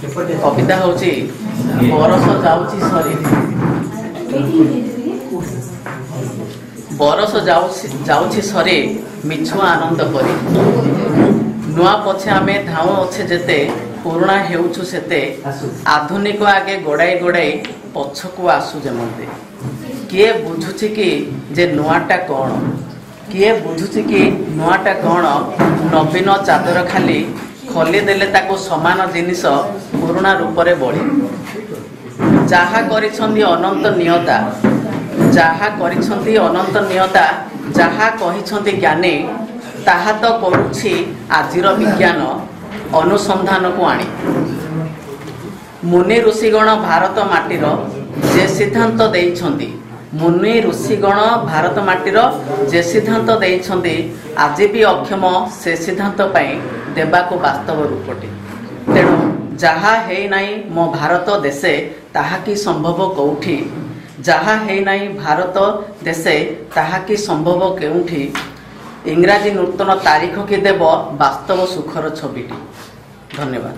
कविता हूँ बरस जाऊँची सरी बरस जाऊँची सरी मिछुआ आनंद करी नुआ पछे आमे धाऊ अच्छे जेते पुराणा हेउछु सेते आधुनिक आगे गोड़ाई गोड़ाई पछकु आसु जेमते किए बुझुछि कि जे नुआटा कौन किए बुझुछि कि नुआटा कौन नवीन चादर खाली खोली देले ताको समान जिनिस पुराणा रूपरे बढी जहा करिछंती अनंत नियता जहा करिछंती अनंत नियता जहा कहिछंती ज्ञानी ताहा तो करुछि आजिर विज्ञान अनुसंधान को आनी मुनि ऋषिगण भारत माटीर जे सिद्धांत देइछंती मुनि ऋषिगण भारत माटीर जे सिद्धांत देइछंती आज भी अक्षम से सिद्धांत पाई देबाको वास्तव रूपटी तेणु जहा है नाई मो भारत देशे ताहा की संभव कौठी जहा है नाई भारत देशे ताहा की संभव केउठी इंग्राजी नूतन तारीख की देव वास्तव सुखर छविटी। धन्यवाद।